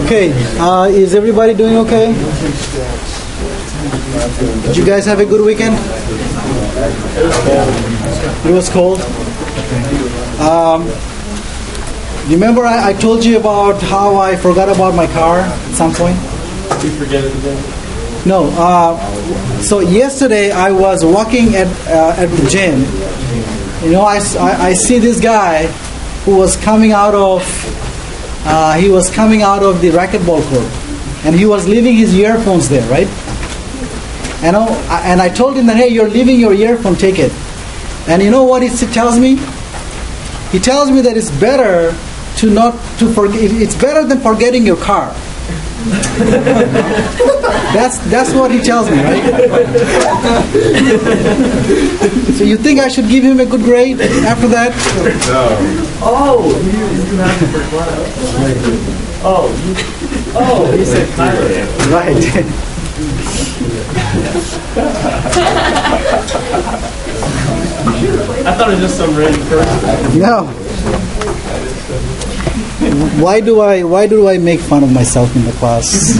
Okay, is everybody doing okay? Did you guys have a good weekend? It was cold. Remember I told you about how I forgot about my car at some point? Did you forget it again? No. So yesterday I was walking at the gym. You know, I see this guy who was coming out of the racquetball court, and he was leaving his earphones there, right? And I told him that, hey, you're leaving your earphone, take it. And you know what he tells me? He tells me that it's better it's better than forgetting your car. That's what he tells me, right? So you think I should give him a good grade after that? No. Oh, you have to for class. Oh, he said Kyler. Right. I thought it was just some random person. No. Why do I make fun of myself in the class?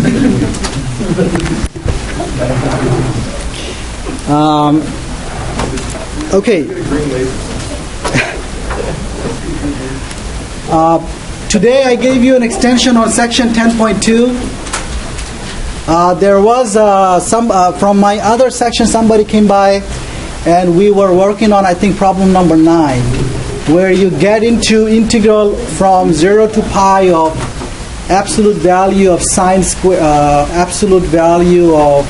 Okay. Today I gave you an extension on section 10.2. There was some from my other section. Somebody came by, and we were working on, I think, problem number 9, where you get into integral from 0 to pi of absolute value of sine square, absolute value of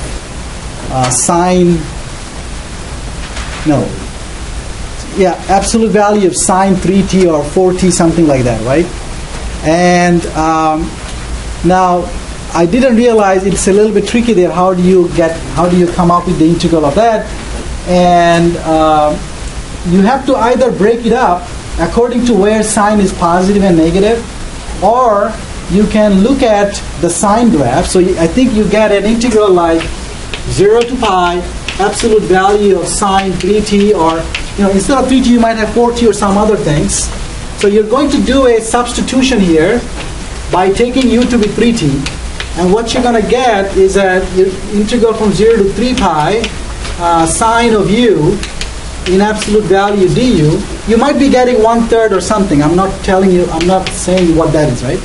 absolute value of sine 3t or 4t, something like that, right? And now I didn't realize it's a little bit tricky there. How do you come up with the integral of that? And you have to either break it up according to where sine is positive and negative, or you can look at the sine graph. So I think you get an integral like 0 to pi, absolute value of sine 3t, or instead of 3t you might have 4t or some other things. So you're going to do a substitution here by taking u to be 3t, and what you're going to get is that your integral from 0 to 3 pi sine of u in absolute value du. You might be getting 1/3 or something. I'm not saying what that is, right?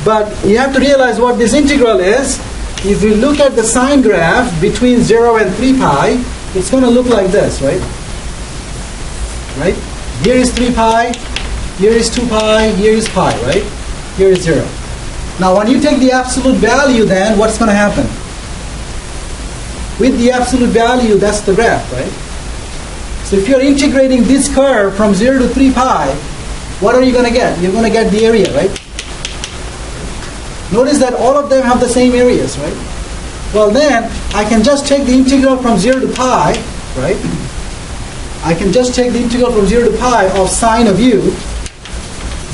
But you have to realize what this integral is. If you look at the sine graph between 0 and 3 pi, it's going to look like this, right? Right? Here is 3 pi, here is 2 pi, here is pi, right? Here is 0. Now when you take the absolute value, then what's going to happen? With the absolute value, that's the graph, right? So if you're integrating this curve from 0 to 3 pi, what are you going to get? You're going to get the area, right? Notice that all of them have the same areas, right? Well then, I can just take the integral from 0 to pi, right? I can just take the integral from 0 to pi of sine of u,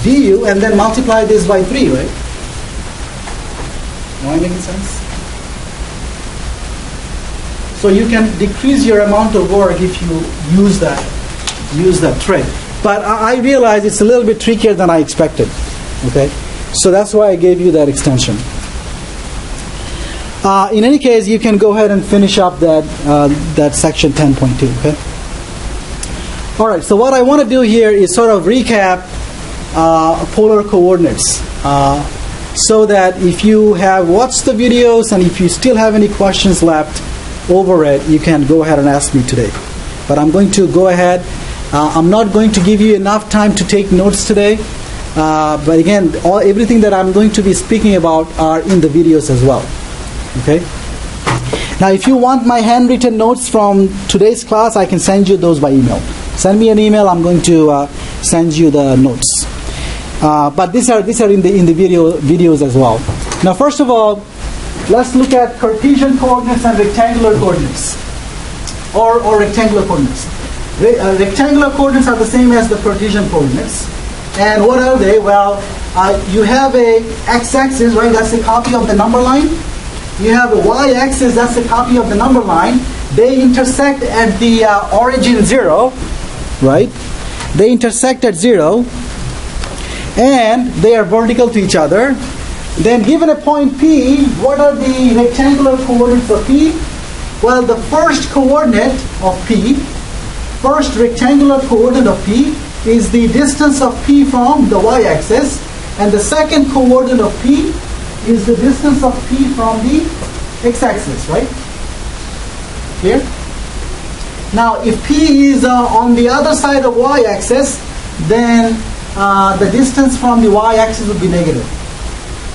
du, and then multiply this by 3, right? Am I making sense? So you can decrease your amount of work if you use that trick. But I realize it's a little bit trickier than I expected. Okay, so that's why I gave you that extension. In any case, you can go ahead and finish up that section 10.2. Okay. All right. So what I want to do here is sort of recap polar coordinates, so that if you have watched the videos and if you still have any questions left over it, you can go ahead and ask me today. But I'm going to go ahead. I'm not going to give you enough time to take notes today. But again, everything that I'm going to be speaking about are in the videos as well. Okay. Now, if you want my handwritten notes from today's class, I can send you those by email. Send me an email. I'm going to send you the notes. But these are in the videos as well. Now, first of all, let's look at Cartesian coordinates and rectangular coordinates, or rectangular coordinates. Rectangular coordinates are the same as the Cartesian coordinates. And what are they? Well, you have a x-axis, right? That's a copy of the number line. You have a y-axis, that's a copy of the number line. They intersect at the origin 0, right? They intersect at 0, and they are vertical to each other. Then given a point P, what are the rectangular coordinates of P? Well, the first coordinate of P, first rectangular coordinate of P is the distance of P from the y-axis, and the second coordinate of P is the distance of P from the x-axis, right? Clear? Now, if P is on the other side of y-axis, then the distance from the y-axis would be negative.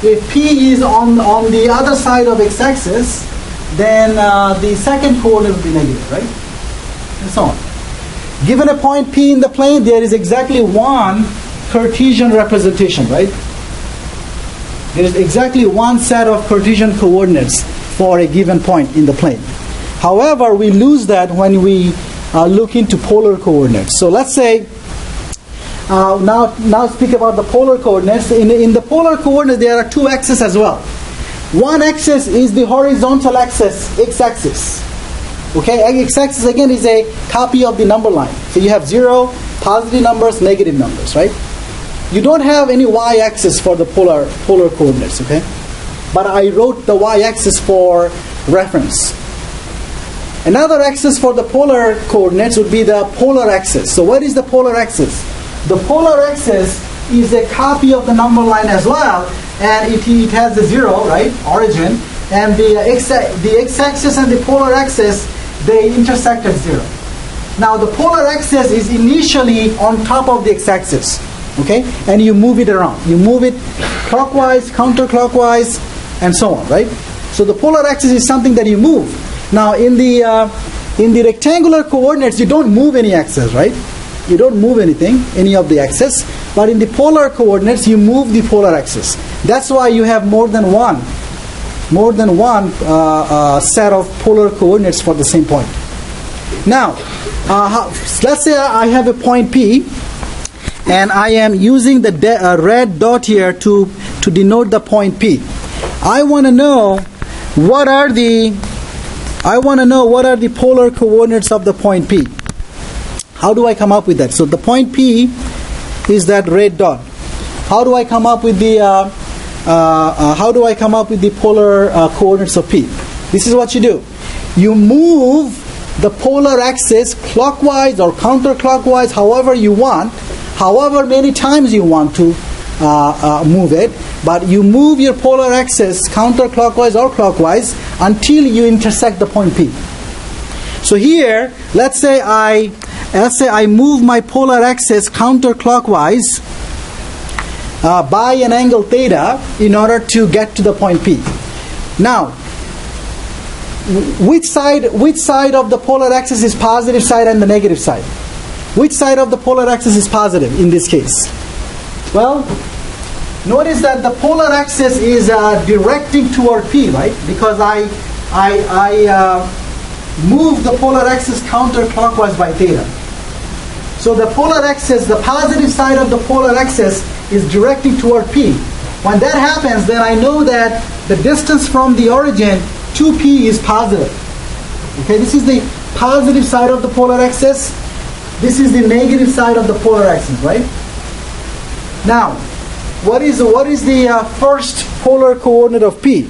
If P is on the other side of x-axis, then the second coordinate will be negative, right? And so on. Given a point P in the plane, there is exactly one Cartesian representation, right? There is exactly one set of Cartesian coordinates for a given point in the plane. However, we lose that when we look into polar coordinates. So let's say, now speak about the polar coordinates. In the polar coordinates, there are two axes as well. One axis is the horizontal axis, x-axis. Okay, x-axis again is a copy of the number line. So you have 0, positive numbers, negative numbers, right? You don't have any y-axis for the polar coordinates, okay? But I wrote the y-axis for reference. Another axis for the polar coordinates would be the polar axis. So what is the polar axis? The polar axis is a copy of the number line as well, and it has the 0, right, origin, and the x-axis and the polar axis, they intersect at 0. Now the polar axis is initially on top of the x-axis, okay, and you move it around. You move it clockwise, counterclockwise, and so on, right? So the polar axis is something that you move. Now in the rectangular coordinates, you don't move any axis, right? You don't move anything, any of the axis. But in the polar coordinates, you move the polar axis. That's why you have more than one set of polar coordinates for the same point. Now, let's say I have a point P, and I am using the red dot here to denote the point P. I want to know what are the polar coordinates of the point P. How do I come up with that? So the point P is that red dot. How do I come up with the polar coordinates of P? This is what you do. You move the polar axis clockwise or counterclockwise, however you want, however many times you want to move it, but you move your polar axis counterclockwise or clockwise until you intersect the point P. So here, let's say I move my polar axis counterclockwise by an angle theta in order to get to the point P. Now, which side of the polar axis is positive side and the negative side? Which side of the polar axis is positive in this case? Well, notice that the polar axis is directing toward P, right? Because I move the polar axis counterclockwise by theta. So the polar axis, the positive side of the polar axis is directing toward P. When that happens, then I know that the distance from the origin to P is positive. Okay, this is the positive side of the polar axis. This is the negative side of the polar axis, right? Now, what is the first polar coordinate of P?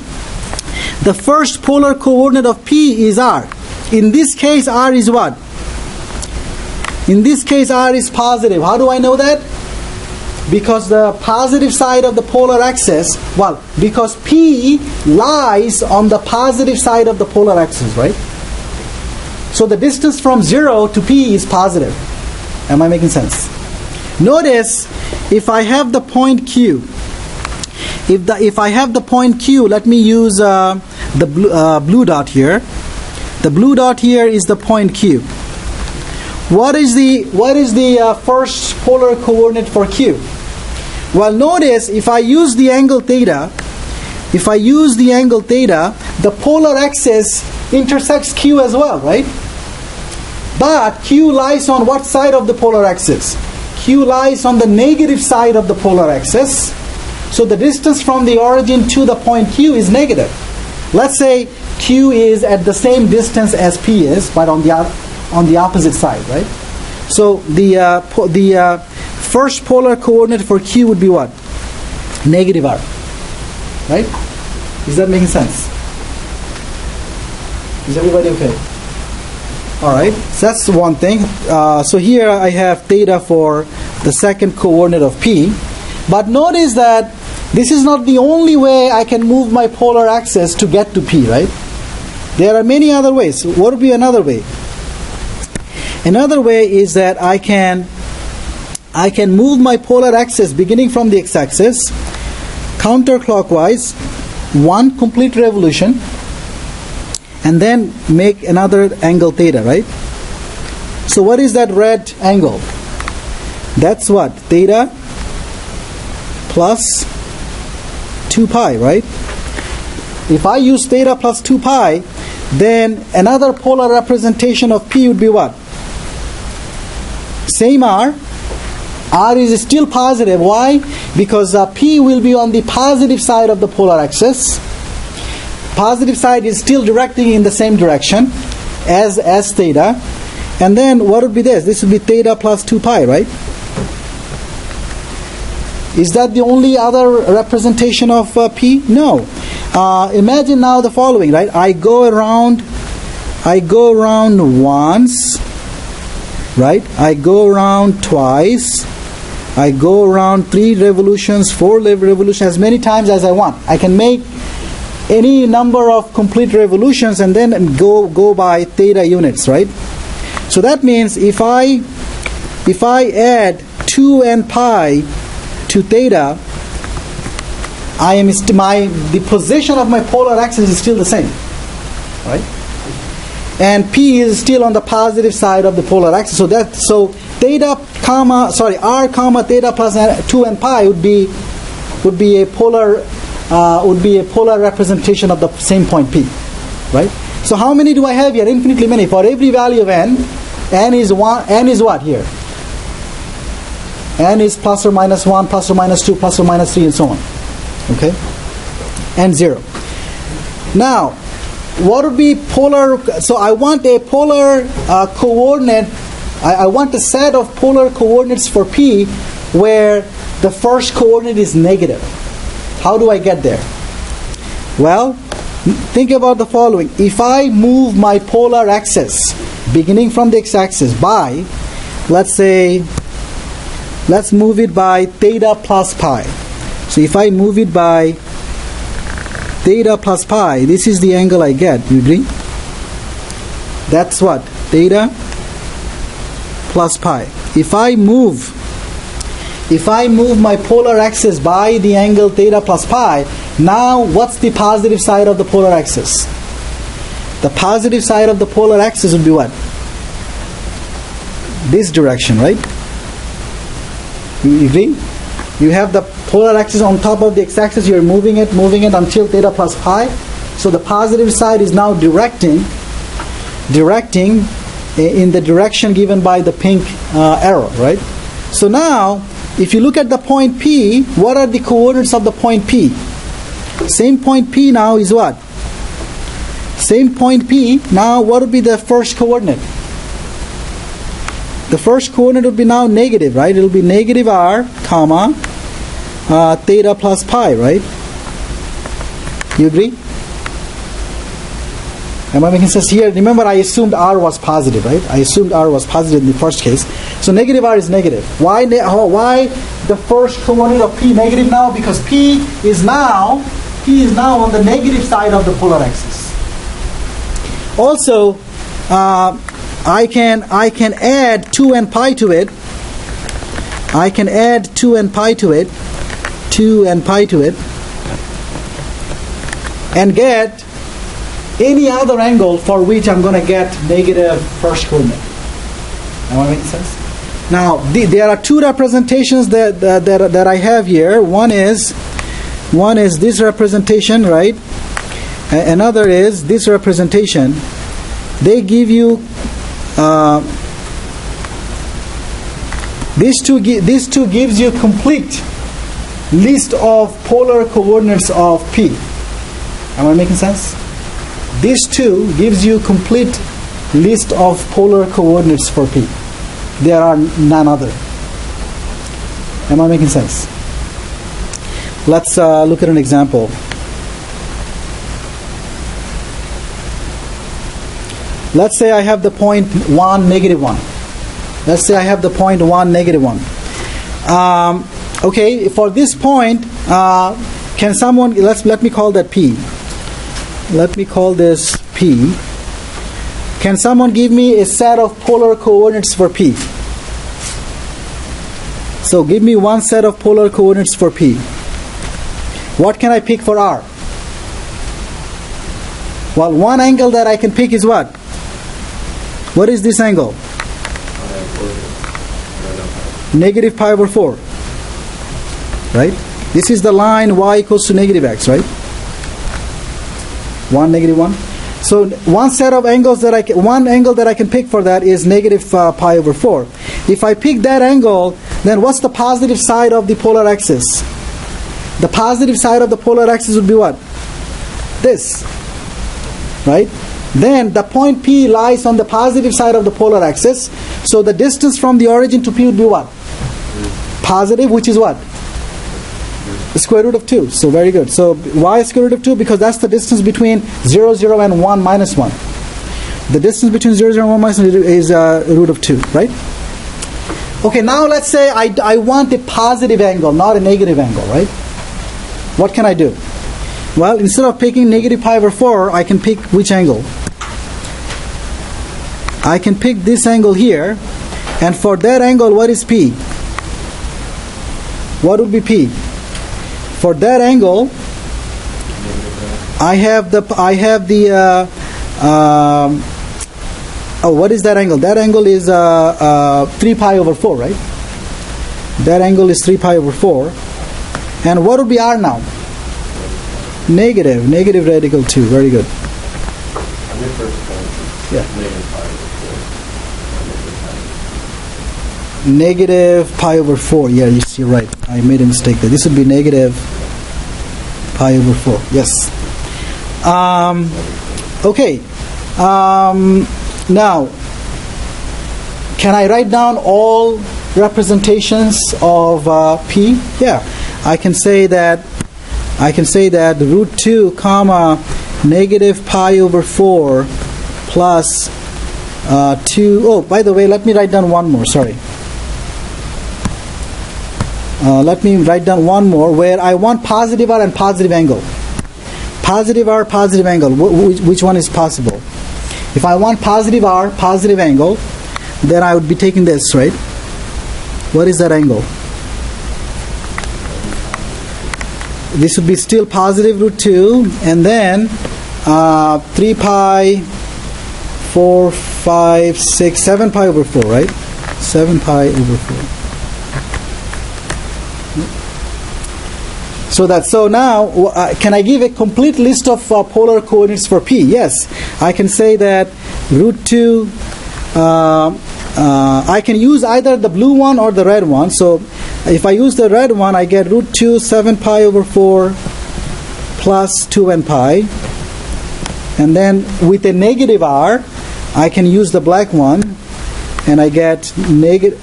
The first polar coordinate of P is R. In this case, R is what? In this case, R is positive. How do I know that? Because the positive side of the polar axis, because P lies on the positive side of the polar axis, right? So the distance from 0 to P is positive. Am I making sense? Notice, if I have the point Q, if I have the point Q, let me use the blue dot here. The blue dot here is the point Q. What is the first polar coordinate for Q? Well, notice if I use the angle theta, the polar axis intersects Q as well, right? But Q lies on what side of the polar axis? Q lies on the negative side of the polar axis, So the distance from the origin to the point Q is negative. Let's say Q is at the same distance as P is, but on the opposite side, right? So the first polar coordinate for Q would be what? Negative r, right? Is that making sense? Is everybody okay? All right, so that's one thing. So here I have theta for the second coordinate of P. But notice that this is not the only way I can move my polar axis to get to P, right? There are many other ways. What would be another way? Another way is that I can move my polar axis beginning from the x-axis counterclockwise, one complete revolution, and then make another angle theta, right? So what is that red angle? That's what? Theta plus 2 pi, right? If I use theta plus 2 pi, then another polar representation of P would be what? Same r. R is still positive. Why? Because P will be on the positive side of the polar axis. Positive side is still directing in the same direction as theta. And then what would be this? This would be theta plus 2 pi, right? Is that the only other representation of P? No. Imagine now the following, right? I go around once, right? I go around twice. I go around 3 revolutions, 4 revolutions, as many times as I want. I can make any number of complete revolutions and then go by theta units, right? So that means if I add 2n pi to theta, the position of my polar axis is still the same, right? And P is still on the positive side of the polar axis. So theta r comma theta plus 2n pi would be a polar representation of the same point P, right? So how many do I have here? Infinitely many. For every value of n is what here? N is plus or minus 1, plus or minus 2, plus or minus 3, and so on. Okay? And 0. Now, what would be polar? So I want a polar coordinate. I want a set of polar coordinates for P where the first coordinate is negative. How do I get there? Well, think about the following. If I move my polar axis beginning from the x-axis by, let's move it by theta plus pi. So if I move it by theta plus pi, this is the angle I get. You agree? That's what? Theta plus pi. If I move my polar axis by the angle theta plus pi, now what's the positive side of the polar axis? The positive side of the polar axis would be what? This direction, right? You agree? You have the polar axis on top of the x-axis, you're moving it until theta plus pi. So the positive side is now directing in the direction given by the pink arrow, right? So now, if you look at the point P, what are the coordinates of the point P? Same point P now is what? Same point P, now what would be the first coordinate? The first coordinate would be now negative, right? It will be negative r, comma, theta plus pi, right? You agree? Am I making sense here? Remember, I assumed r was positive, right? I assumed r was positive in the first case. So negative r is negative. Why the first coordinate of P negative now? Because P is now on the negative side of the polar axis. Also, I can add 2n pi to it. I can add 2n pi to it, and get any other angle for which I'm going to get negative first coordinate. Am I making sense? Now, there are 2 representations that I have here. One is this representation, right? Another is this representation. They give you these two gives you complete list of polar coordinates of P. Am I making sense? These two gives you complete list of polar coordinates for P. There are none other. Am I making sense? Let's look at an example. Let's say I have the point 1, negative 1. Let's say I have the point 1, negative 1. Okay, for this point, can someone, let me call that P. Let me call this P. Can someone give me a set of polar coordinates for P? So give me one set of polar coordinates for P. What can I pick for R? Well, one angle that I can pick is what? What is this angle? Negative pi over 4. Right? This is the line y equals to negative x, right? 1, negative 1. So one set of angles that one angle that I can pick for that is negative pi over 4. If I pick that angle, then what's the positive side of the polar axis? The positive side of the polar axis would be what? This. Right? Then the point P lies on the positive side of the polar axis. So the distance from the origin to P would be what? Positive, which is what? The square root of 2. So very good. So why square root of 2? Because that's the distance between 0, 0 and 1 minus 1. The distance between 0, 0 and 1 minus 1 is root of 2, right? Okay, now let's say I want a positive angle, not a negative angle, right? What can I do? Well, instead of picking negative pi over 4, I can pick which angle? I can pick this angle here, and for that angle, what is P? What would be P? For that angle, I have the what is that angle? That angle is 3 pi over 4, right? That angle is 3 pi over 4. And what would be R now? Negative radical 2. Very good. Yeah. Negative pi over 4. Yeah, you're right. I made a mistake there. This would be negative pi over 4. Yes. Okay. Now, can I write down all representations of P? Yeah. I can say that root 2 comma negative pi over 4 plus 2. Oh, by the way, let me write down one more. Sorry. Let me write down one more where I want positive R and positive angle. Positive R, positive angle. Which one is possible? If I want positive R, positive angle, then I would be taking this, right? What is that angle? This would be still positive root 2, and then 3 pi, 4, 5, 6, 7 pi over 4, right? 7 pi over 4. So now, can I give a complete list of polar coordinates for P? Yes. I can say that root 2, I can use either the blue one or the red one. So if I use the red one, I get root 2, 7 pi over 4 plus 2n pi. And then with a negative R, I can use the black one, and I get negative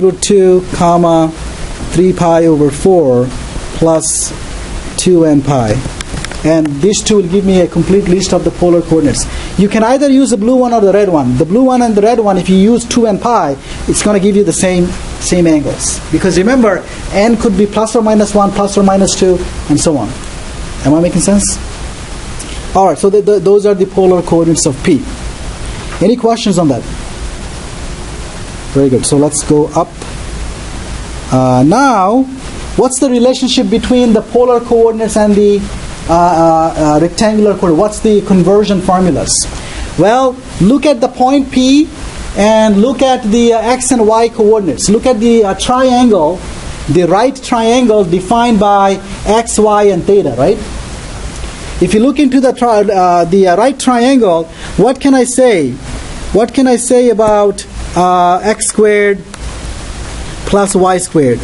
root 2 comma 3 pi over 4 plus 2n pi. And these two will give me a complete list of the polar coordinates. You can either use the blue one or the red one. The blue one and the red one, if you use 2n pi, it's going to give you the same angles. Because remember, n could be plus or minus 1, plus or minus 2, and so on. Am I making sense? Alright, so those are the polar coordinates of P. Any questions on that? Very good. So let's go up. Now, what's the relationship between the polar coordinates and the rectangular coordinates? What's the conversion formulas? Well, look at the point P and look at the x and y coordinates. Look at the triangle, the right triangle defined by x, y, and theta, right? If you look into the right triangle, what can I say? What can I say about x squared plus y squared.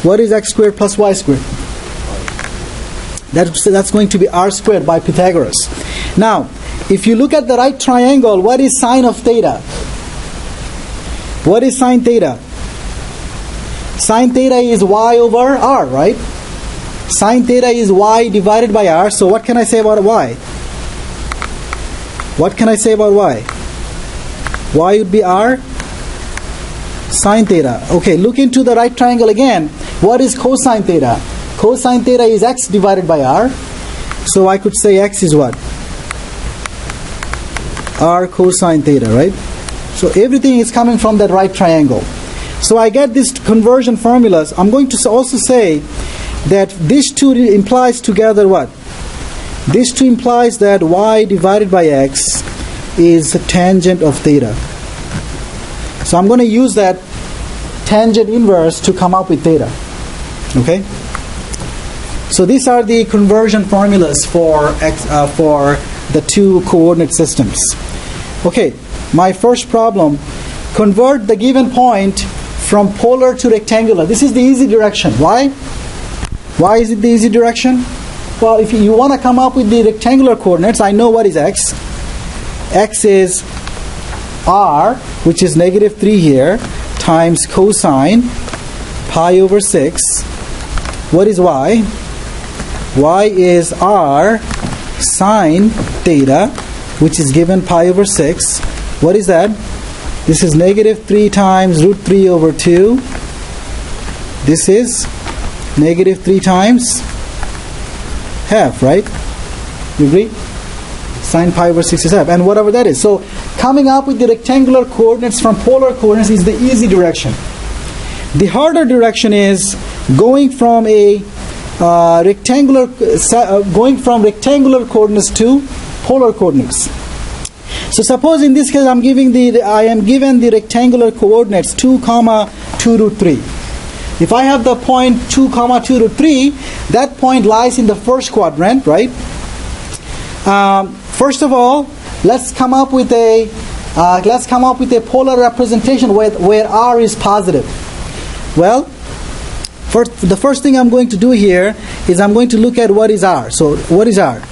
What is x squared plus y squared? That's going to be r squared by Pythagoras. Now, if you look at the right triangle, what is sine of theta? What is sine theta? Sine theta is y over r, right? Sine theta is y divided by r. So what can I say about y? What can I say about y? Y would be r sine theta. Okay, look into the right triangle again. What is cosine theta? Cosine theta is x divided by r. So I could say x is what? R cosine theta, right? So everything is coming from that right triangle. So I get these conversion formulas. I'm going to also say that these two implies together what? This two implies that y divided by x is the tangent of theta. So I'm going to use that tangent inverse to come up with theta. Okay? So these are the conversion formulas for the two coordinate systems. Okay, my first problem, convert the given point from polar to rectangular. This is the easy direction. Why? Why is it the easy direction? Well, if you want to come up with the rectangular coordinates, I know what is x. X is r, which is negative 3 here, times cosine pi over 6. What is y? Y is r sine theta, which is given pi over 6. What is that? This is negative 3 times root 3 over 2. This is negative 3 times half, right? You agree? Sine pi over 6 is half, and whatever that is. So coming up with the rectangular coordinates from polar coordinates is the easy direction. The harder direction is going from a rectangular coordinates to polar coordinates. So suppose in this case I am given the rectangular coordinates 2, 2 root 3. If I have the point 2, 2 root 3, that point lies in the first quadrant, right? First of all, let's come up with a polar representation where r is positive. Well, the first thing I'm going to do here is I'm going to look at what is r. So what is r?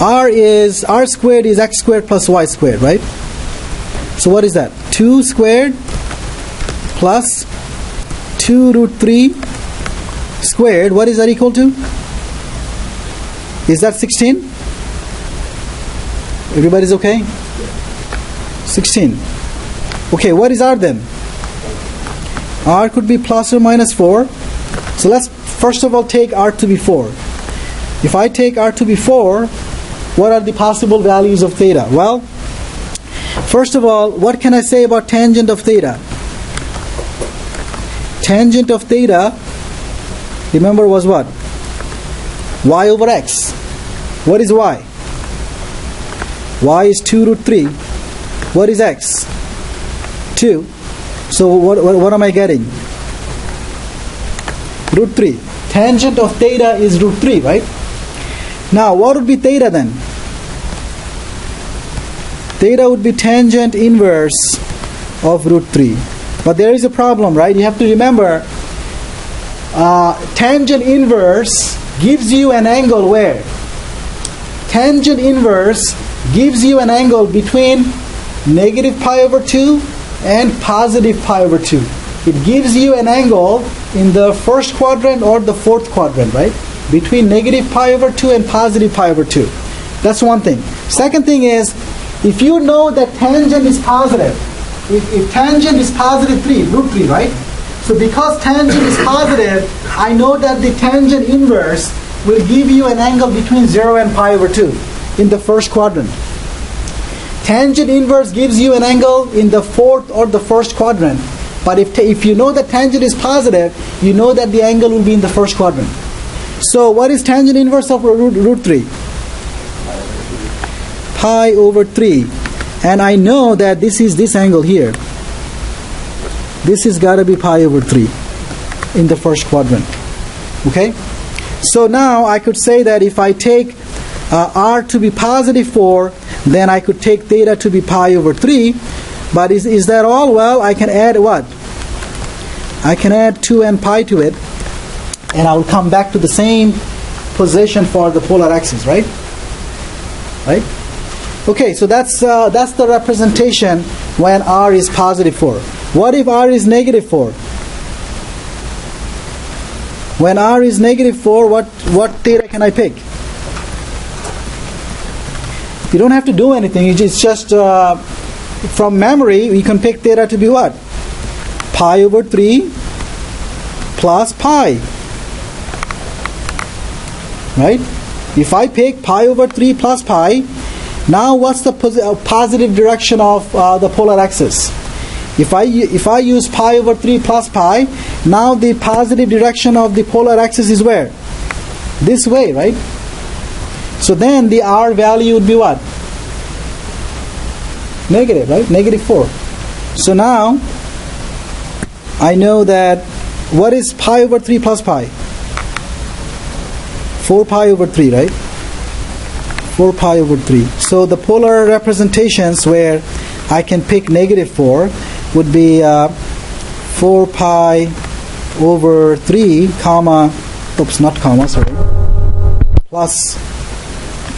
R squared is x squared plus y squared, right? So what is that? 2 squared plus 2 root 3 squared. What is that equal to? Is that 16? Everybody's okay? 16. Okay, what is r then? R could be plus or minus 4. So let's first of all take r to be 4. If I take r to be 4, what are the possible values of theta? Well, first of all, what can I say about tangent of theta? Tangent of theta, remember, was what? Y over x. What is y? Y is 2 root 3. What is x? 2. So what am I getting? Root 3. Tangent of theta is root 3, right? Now, what would be theta then? Theta would be tangent inverse of root 3. But there is a problem, right? You have to remember, tangent inverse gives you an angle where? Tangent inverse gives you an angle between negative pi over 2 and positive pi over 2. It gives you an angle in the first quadrant or the fourth quadrant, right? Between negative pi over 2 and positive pi over 2. That's one thing. Second thing is, if you know that tangent is positive, if tangent is positive 3, root 3, right? So because tangent is positive, I know that the tangent inverse will give you an angle between 0 and pi over 2 in the first quadrant. Tangent inverse gives you an angle in the fourth or the first quadrant. But if you know that tangent is positive, you know that the angle will be in the first quadrant. So what is tangent inverse of root 3? Pi over 3. And I know that this is this angle here. This has got to be pi over 3 in the first quadrant. Okay? So now I could say that if I take r to be positive 4, then I could take theta to be pi over 3. But is that all? Well, I can add what? I can add 2n pi to it, and I will come back to the same position for the polar axis, right? Right? Okay, so that's the representation when r is positive 4. What if r is negative 4? When r is negative 4, what theta can I pick? You don't have to do anything. It's just from memory, we can pick theta to be what? Pi over 3 plus pi. Right? If I pick pi over 3 plus pi, now what's the positive direction of the polar axis? If I use pi over 3 plus pi, now the positive direction of the polar axis is where? This way, right? So then the r value would be what? Negative, right? Negative 4. So now I know that what is pi over 3 plus pi? 4 pi over 3, right? 4 pi over 3. So the polar representations where I can pick negative 4 would be 4 pi over 3 comma, oops, not comma, sorry, plus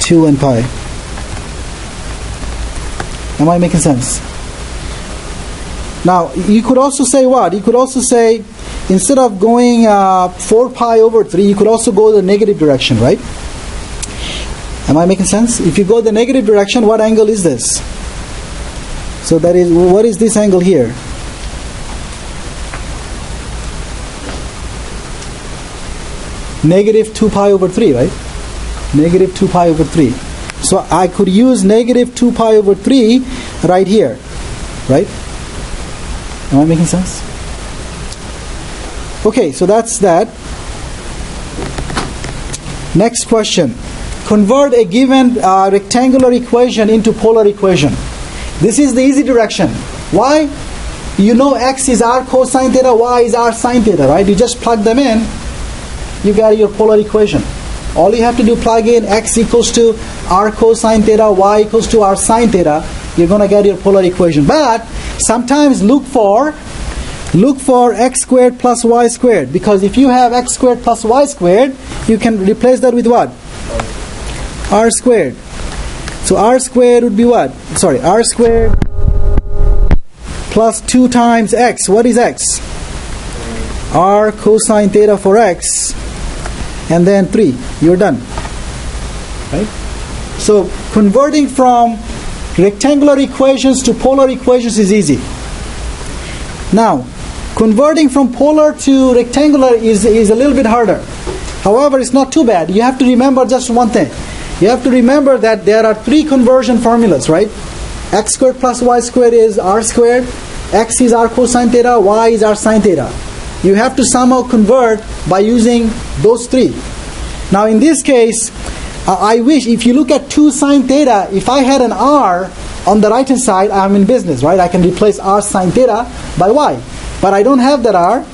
2 and pi. Am I making sense? Now, you could also say what? You could also say, instead of going 4 pi over 3, you could also go the negative direction, right? Am I making sense? If you go the negative direction, what angle is this? So that is, what is this angle here? Negative 2 pi over 3, right? Negative 2 pi over 3. So I could use negative 2 pi over 3 right here, right? Am I making sense? Okay, so that's that. Next question. Convert a given rectangular equation into polar equation. This is the easy direction. Why? You know x is r cosine theta, y is r sine theta, right? You just plug them in, you got your polar equation. All you have to do, plug in x equals to r cosine theta, y equals to r sine theta, you're going to get your polar equation. But sometimes look for x squared plus y squared, because if you have x squared plus y squared, you can replace that with what? R squared. So r squared would be what? Sorry, r squared plus 2 times x. What is x? R cosine theta for x, and then 3. You're done. Right? So converting from rectangular equations to polar equations is easy. Now, converting from polar to rectangular is a little bit harder. However, it's not too bad. You have to remember just one thing. You have to remember that there are 3 conversion formulas, right? X squared plus y squared is r squared. X is r cosine theta. Y is r sine theta. You have to somehow convert by using those 3. Now, in this case, I wish, if you look at 2 sine theta, if I had an r on the right hand side, I'm in business, right? I can replace r sine theta by y. But I don't have that r.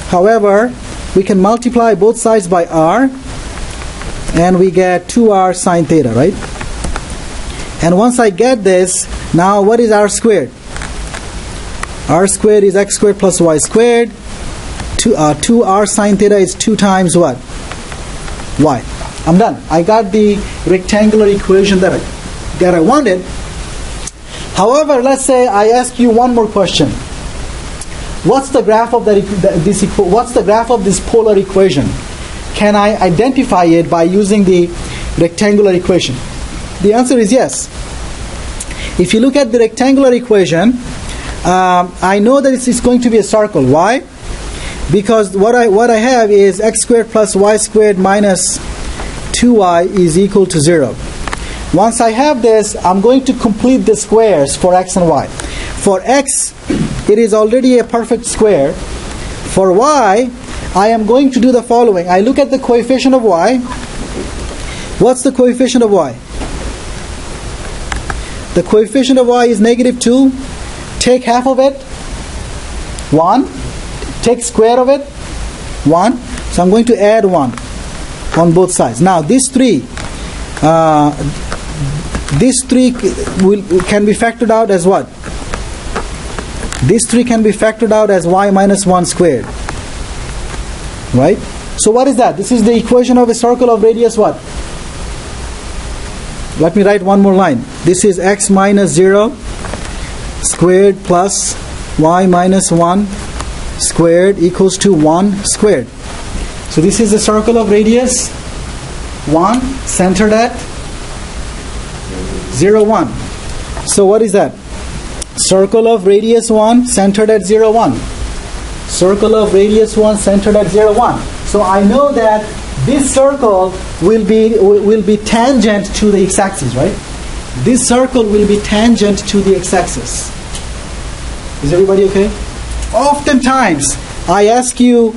However, we can multiply both sides by r, and we get 2r sine theta, right? And once I get this, now what is r squared? R squared is x squared plus y squared. 2r sine theta is 2 times what? Y. I'm done. I got the rectangular equation that I wanted. However, let's say I ask you one more question. What's the graph of what's the graph of this polar equation? Can I identify it by using the rectangular equation? The answer is yes. If you look at the rectangular equation, I know that it's going to be a circle. Why? Because what I have is x squared plus y squared minus 2y is equal to 0. Once I have this, I'm going to complete the squares for x and y. For x, it is already a perfect square. For y, I am going to do the following. I look at the coefficient of y. What's the coefficient of y? The coefficient of y is negative 2. Take half of it, 1. Take square of it, 1. So I'm going to add 1 on both sides. Now these 3 can be factored out as what? These 3 can be factored out as y minus 1 squared. right? So what is that? This is the equation of a circle of radius what? Let me write one more line. This is x minus 0 squared plus y minus 1 squared equals to 1 squared. So this is the circle of radius 1 centered at 0, 1. So what is that? Circle of radius 1 centered at 0, 1. Circle of radius 1 centered at 0, 1. So I know that this circle will be tangent to the x-axis, right? This circle will be tangent to the x-axis. Is everybody okay? Oftentimes, I ask you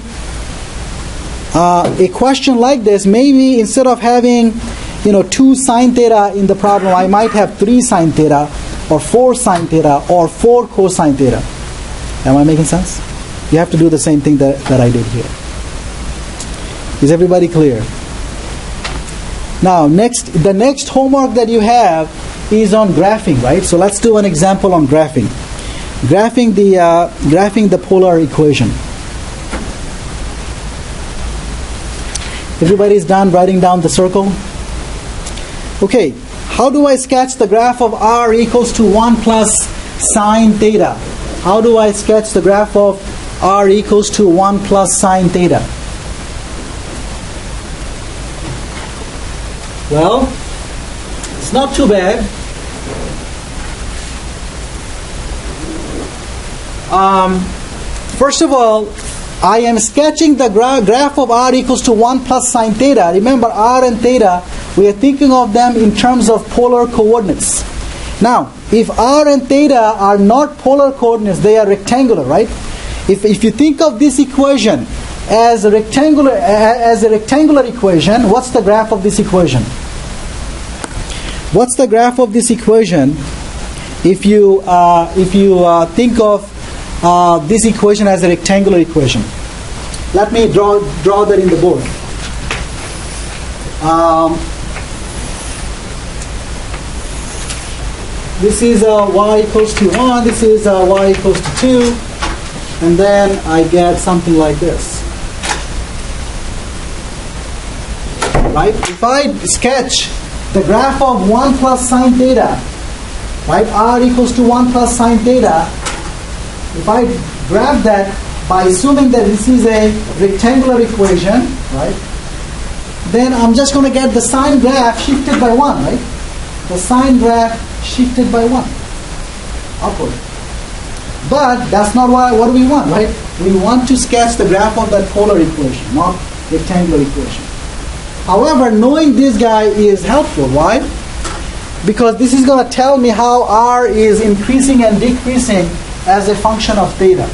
a question like this. Maybe instead of having 2 sine theta in the problem, I might have 3 sine theta or 4 sine theta or 4 cosine theta. Am I making sense? You have to do the same thing that I did here. Is everybody clear? Now, the next homework that you have is on graphing, right? So let's do an example on graphing. Graphing the polar equation. Everybody's done writing down the circle? Okay, how do I sketch the graph of r equals to 1 plus sine theta? How do I sketch the graph of r equals to 1 plus sine theta? Well, it's not too bad. First of all, I am sketching the graph of r equals to 1 plus sine theta. Remember, r and theta, we are thinking of them in terms of polar coordinates. Now, if r and theta are not polar coordinates, they are rectangular, right? If you think of this equation as a rectangular equation, what's the graph of this equation? What's the graph of this equation if you think of this equation as a rectangular equation? Let me draw that in the board. This is y equals to 1, this is y equals to 2, and then I get something like this. Right? If I sketch the graph of 1 plus sine theta, right, r equals to 1 plus sine theta, if I graph that by assuming that this is a rectangular equation, right, then I'm just going to get the sine graph shifted by 1, right? The sine graph shifted by 1 upward. But that's not what we want, right? We want to sketch the graph of that polar equation, not rectangular equation. However, knowing this guy is helpful. Why? Because this is going to tell me how r is increasing and decreasing as a function of theta.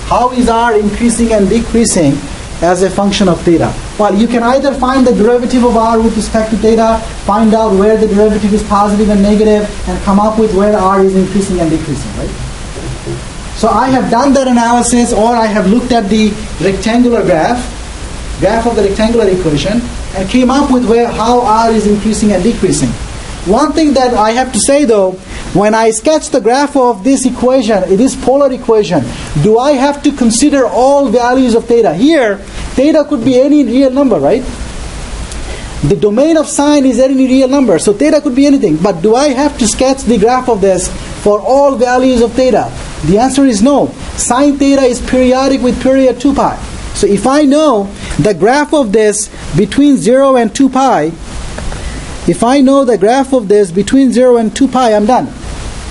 How is r increasing and decreasing as a function of theta? Well, you can either find the derivative of r with respect to theta, find out where the derivative is positive and negative, and come up with where r is increasing and decreasing, right? So I have done that analysis, or I have looked at the rectangular graph of the rectangular equation, and came up with how r is increasing and decreasing. One thing that I have to say though, when I sketch the graph of this equation, this polar equation, do I have to consider all values of theta? Here, theta could be any real number, right? The domain of sine is any real number, so theta could be anything. But do I have to sketch the graph of this for all values of theta? The answer is no. Sine theta is periodic with period 2 pi. So if I know the graph of this between 0 and 2 pi, if I know the graph of this between 0 and 2 pi, I'm done.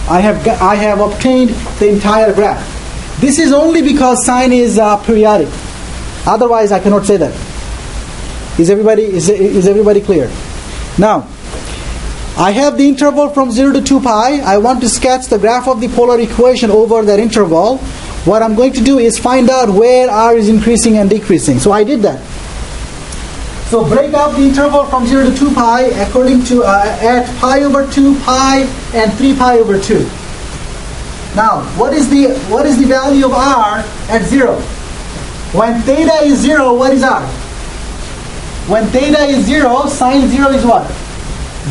I have obtained the entire graph. This is only because sine is periodic. Otherwise, I cannot say that. Is everybody clear? Now, I have the interval from 0 to 2 pi. I want to sketch the graph of the polar equation over that interval. What I'm going to do is find out where r is increasing and decreasing. So I did that. So break out the interval from 0 to 2 pi according to at pi over 2, pi, and 3 pi over 2. Now, what is the value of r at 0? When theta is 0, what is r? When theta is 0, sine 0 is what?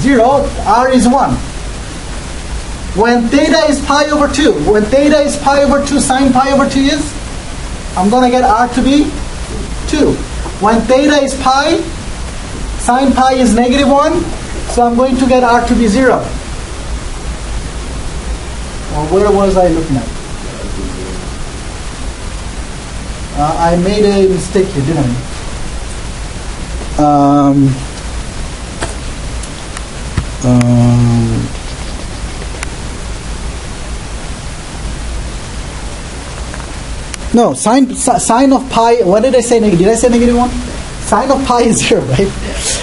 0, r is 1. When theta is pi over 2, when theta is pi over 2, sine pi over 2 is? I'm going to get r to be 2. When theta is pi, sine pi is -1, so I'm going to get r to be 0. Or where was I looking at? I made a mistake here, didn't I? No, sine of pi, what did I say? Did I say -1? Sine of pi is 0, right?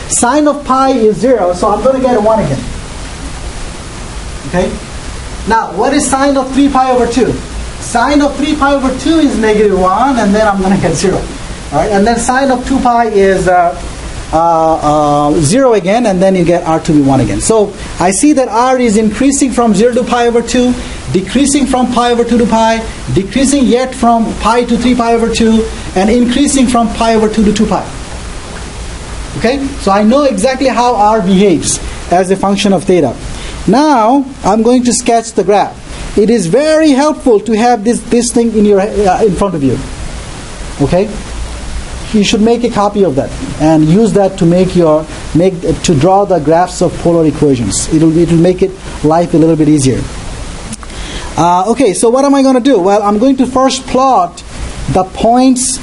Sine of pi is 0, so I'm going to get a 1 again. Okay? Now, what is sine of 3 pi over 2? Sine of 3 pi over 2 is -1, and then I'm going to get 0. All right? And then sine of 2 pi is 0 again, and then you get r to be 1 again. So I see that r is increasing from 0 to pi over 2, decreasing from pi over 2 to pi, decreasing yet from pi to 3 pi over 2, and increasing from pi over 2 to 2 pi. Okay? So I know exactly how r behaves as a function of theta. Now I'm going to sketch the graph. It is very helpful to have this thing in front of you. Okay? You should make a copy of that and use that to to draw the graphs of polar equations. It'll make life a little bit easier. Okay, so what am I going to do? Well, I'm going to first plot the points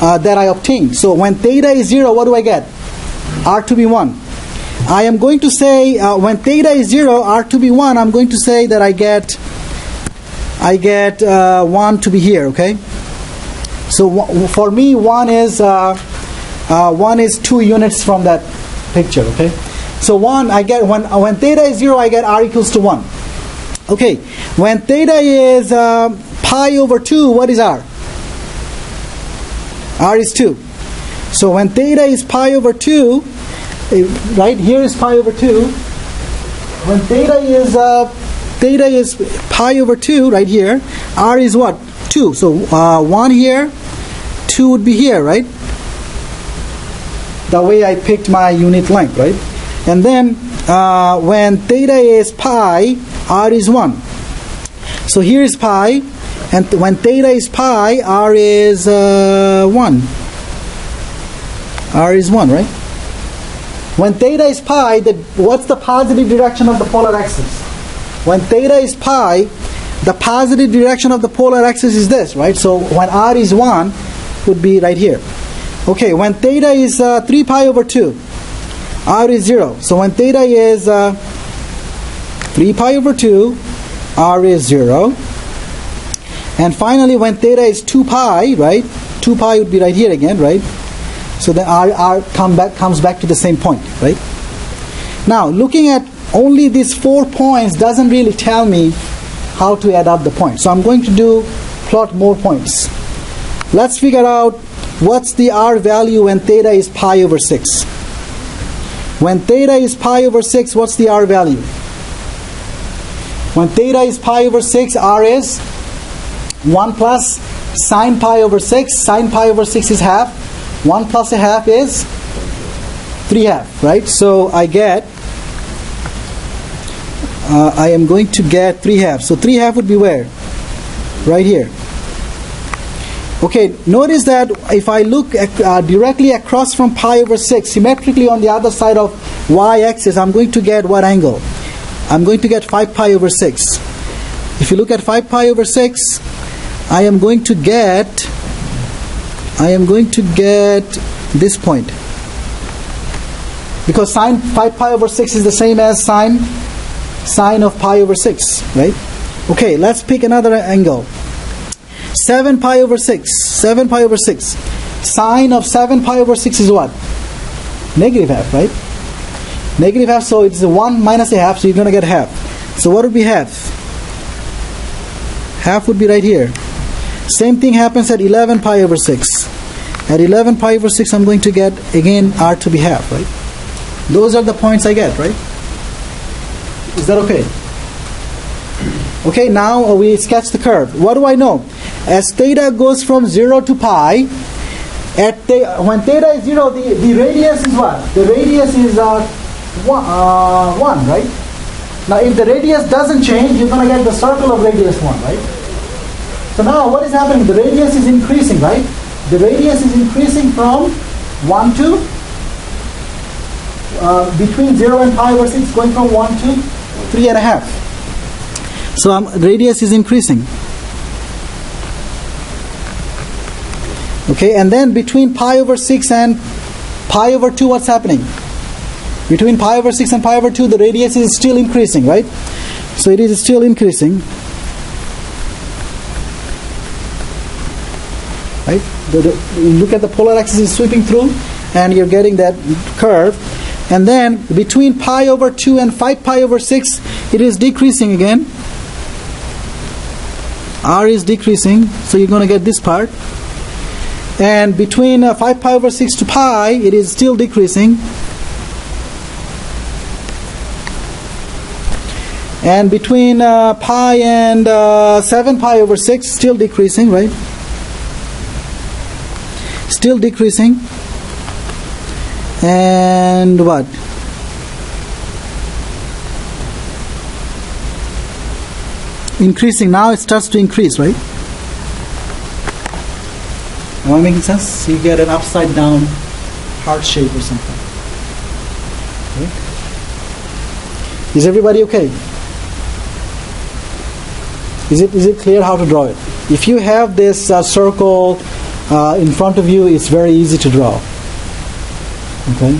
that I obtained. So when theta is 0, what do I get? R to be 1. I am going to say when theta is 0, R to be 1, I'm going to say that I get 1 to be here, okay? So for me, 1 is 2 units from that picture, okay? So 1, I get when theta is 0, I get r equals to 1. Okay, when theta is pi over 2, what is r? R is 2. So when theta is pi over 2, right here is pi over 2. When theta is pi over 2, right here, r is what? 2. So 1 here, 2 would be here, right? The way I picked my unit length, right? And then when theta is pi, r is 1. So here is pi, and when theta is pi, r is 1. R is 1, right? When theta is pi, what's the positive direction of the polar axis? When theta is pi, the positive direction of the polar axis is this, right? So when r is 1, would be right here. Okay, when theta is 3 pi over 2, r is 0. So when theta is 3 pi over 2, r is 0. And finally, when theta is 2 pi, right? 2 pi would be right here again, right? So then r comes back to the same point, right? Now, looking at only these 4 points doesn't really tell me how to add up the points. So I'm going to plot more points. Let's figure out what's the r value when theta is pi over 6. When theta is pi over 6, what's the r value? When theta is pi over 6, r is 1 plus sine pi over 6. Sine pi over 6 is half. 1 plus a half is 3/2, right? So I am going to get 3/2. So 3/2 would be where? Right here. Okay, notice that if I look directly across from pi over 6, symmetrically on the other side of y-axis, I'm going to get what angle? I'm going to get 5 pi over 6. If you look at 5 pi over 6, I am going to get this point. Because sine 5 pi over 6 is the same as sine of pi over 6, right? Okay, let's pick another angle. 7 pi over 6. 7 pi over 6. Sine of 7 pi over 6 is what? -1/2, right? -1/2, so it's 1 minus a half, so you're going to get half. So what would be half? Half would be right here. Same thing happens at 11 pi over 6. At 11 pi over 6, I'm going to get, again, r to be half, right? Those are the points I get, right? Is that okay? Okay, now we sketch the curve. What do I know? As theta goes from 0 to pi, when theta is 0, the radius is what? The radius is 1, right? Now, if the radius doesn't change, you're going to get the circle of radius 1, right? So now, what is happening? The radius is increasing, right? The radius is increasing from 1 to, between 0 and pi over 6, going from 1 to 3.5. So radius is increasing. Okay, and then between pi over 6 and pi over 2, what's happening? Between pi over 6 and pi over 2, the radius is still increasing, right? So it is still increasing. Right? You look at the polar axis is sweeping through, and you're getting that curve. And then between pi over 2 and 5 pi over 6, it is decreasing again. R is decreasing, so you're going to get this part. And between 5 pi over 6 to pi, it is still decreasing. And between pi and 7 pi over 6, still decreasing, right? Still decreasing. And what? Increasing. Now it starts to increase, right? Am I making sense? You get an upside down heart shape or something. Right? Is everybody okay? Is it clear how to draw it? If you have this circle in front of you, it's very easy to draw. Okay.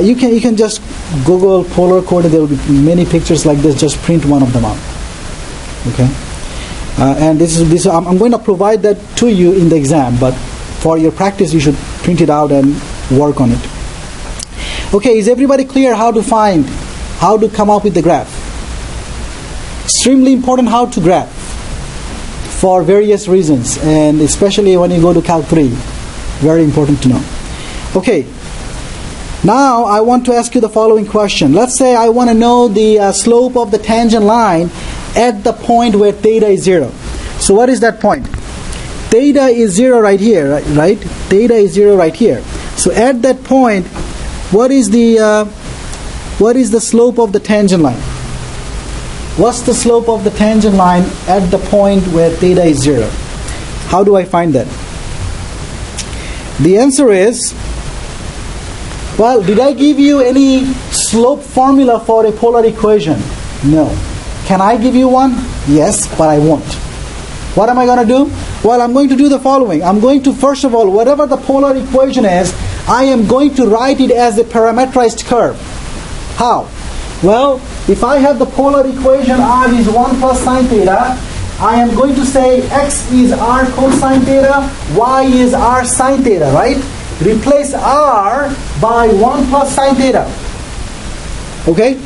You can just Google polar coordinate. There will be many pictures like this. Just print one of them out. Okay. And this I'm going to provide that to you in the exam, but for your practice, you should print it out and work on it. Okay. Is everybody clear how to come up with the graph? Extremely important how to graph for various reasons, and especially when you go to Calc 3. Very important to know. Okay. Now I want to ask you the following question. Let's say I want to know the slope of the tangent line at the point where theta is 0. So what is that point? Theta is 0 right here, right? Theta is 0 right here. So at that point, what is the slope of the tangent line? What's the slope of the tangent line at the point where theta is 0? How do I find that? The answer is, well, did I give you any slope formula for a polar equation? No. Can I give you one? Yes, but I won't. What am I going to do? Well, I'm going to do the following. I'm going to, first of all, whatever the polar equation is, I am going to write it as a parametrized curve. How? Well, if I have the polar equation r is 1 plus sine theta, I am going to say x is r cosine theta, y is r sine theta, right? Replace r by 1 plus sine theta. Okay?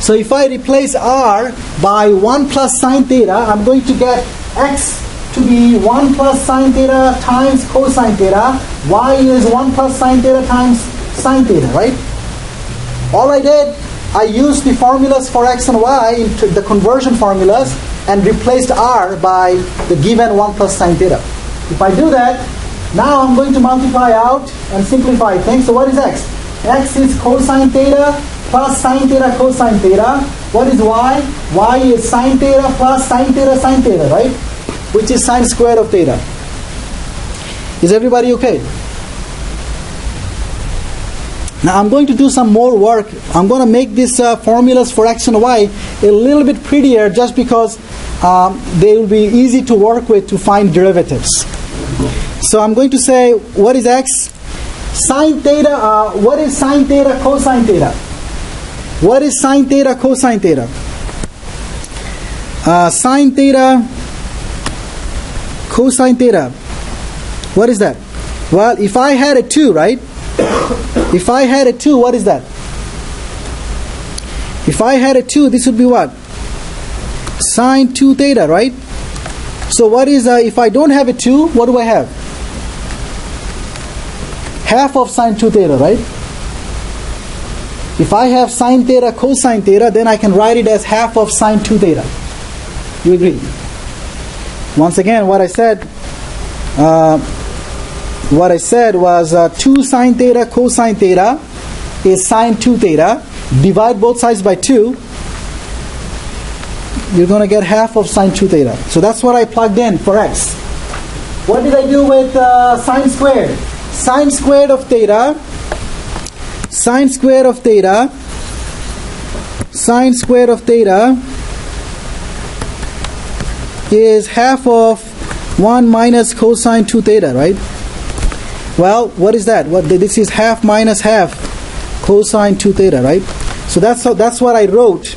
So if I replace r by 1 plus sine theta, I'm going to get x to be 1 plus sine theta times cosine theta, y is 1 plus sine theta times sine theta, right? All I did, I used the formulas for x and y, into the conversion formulas, and replaced r by the given 1 plus sine theta. If I do that, now I'm going to multiply out and simplify things. So what is x? X is cosine theta plus sine theta cosine theta. What is y? Y is sine theta plus sine theta, right? Which is sine squared of theta. Is everybody okay? Now I'm going to do some more work. I'm going to make these formulas for x and y a little bit prettier, just because they will be easy to work with to find derivatives. So I'm going to say, what is x? Sine theta, what is sine theta cosine theta? What is sine theta cosine theta? Sine theta cosine theta. What is that? Well, if I had a 2, right? If I had a 2, what is that? If I had a 2, this would be what? Sine 2 theta, right? So what is, if I don't have a 2, what do I have? Half of sine 2 theta, right? If I have sine theta cosine theta, then I can write it as half of sine 2 theta. You agree? Once again, what I said was 2 sine theta cosine theta is sine 2 theta. Divide both sides by 2. You're going to get half of sine 2 theta. So that's what I plugged in for x. what did I do with sine squared? Sine squared of theta, sine squared of theta, sine squared of theta is half of 1 minus cosine 2 theta, right? Well, what is that? This is half minus half cosine 2 theta, right? So that's what I wrote.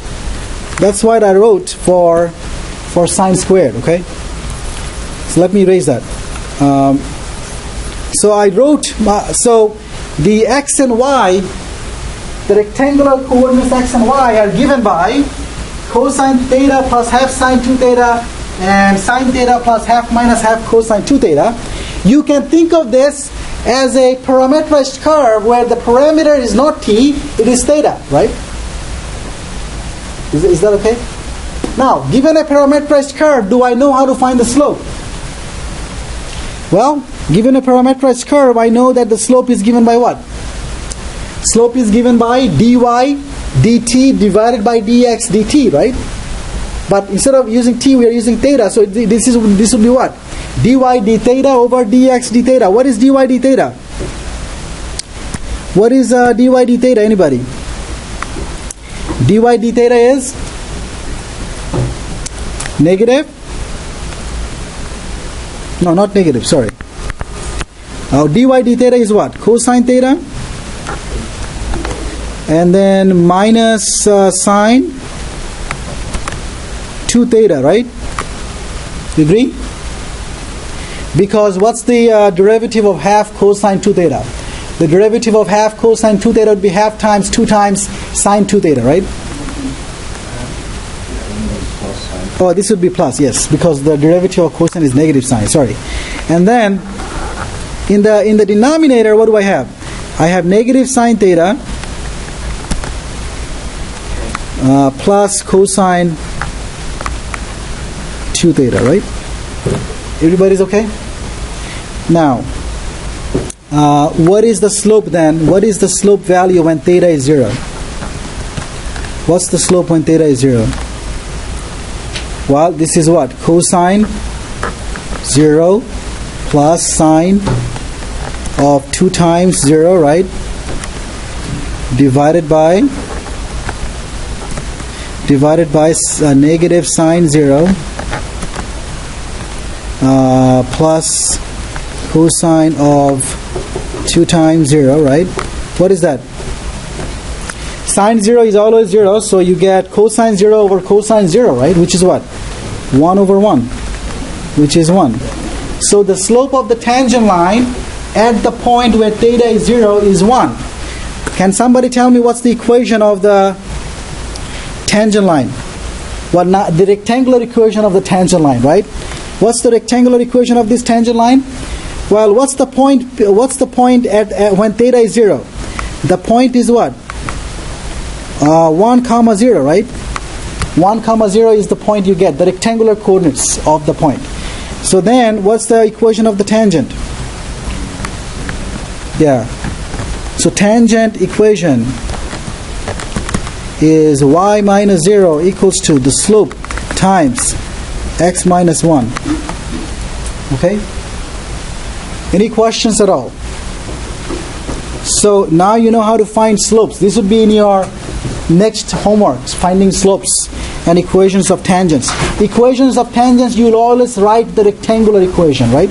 That's what I wrote for sine squared, okay? So let me erase that. So I wrote, so the x and y, the rectangular coordinates x and y are given by cosine theta plus half sine 2 theta and sine theta plus half minus half cosine 2 theta. You can think of this as a parametrized curve where the parameter is not t, it is theta, right? Is that okay? Now, given a parametrized curve, do I know how to find the slope? Well, given a parametrized curve, I know that the slope is given by what? Slope is given by dy dt divided by dx dt, right? But instead of using t, we are using theta. So this would be what? Dy d theta over dx d theta. What is dy d theta? What is dy d theta? Anybody? Dy d theta is negative. No, not negative. Sorry. Dy d theta is what? Cosine theta, and then minus sine 2 theta, right? You agree? Because what's the derivative of half cosine 2 theta? The derivative of half cosine 2 theta would be half times 2 times sine 2 theta, right? Oh, this would be plus, yes, because the derivative of cosine is negative sine, sorry. And then in the denominator, what do I have? I have negative sine theta plus cosine 2 theta, right? Everybody's okay? Now, what is the slope then? What is the slope value when theta is 0? What's the slope when theta is 0? Well, this is what? Cosine 0 plus sine of 2 times 0, right? Divided by negative sine 0 plus cosine of 2 times 0, right? What is that? Sine 0 is always 0, so you get cosine 0 over cosine 0, right? Which is what? 1 over 1, which is 1. So the slope of the tangent line at the point where theta is 0 is 1. Can somebody tell me what's the equation of the tangent line? Well, not the rectangular equation of the tangent line, right? What's the rectangular equation of this tangent line? Well, what's the point at when theta is 0? The point is what? 1 comma 0, right? 1 comma 0 is the point you get, the rectangular coordinates of the point. So then, what's the equation of the tangent? Yeah. So tangent equation is y minus 0 equals to the slope times x minus 1. Okay? Any questions at all? So now you know how to find slopes. This would be in your next homeworks, finding slopes and equations of tangents. Equations of tangents, you will always write the rectangular equation, right?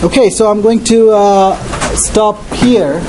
Okay, so I'm going to stop here.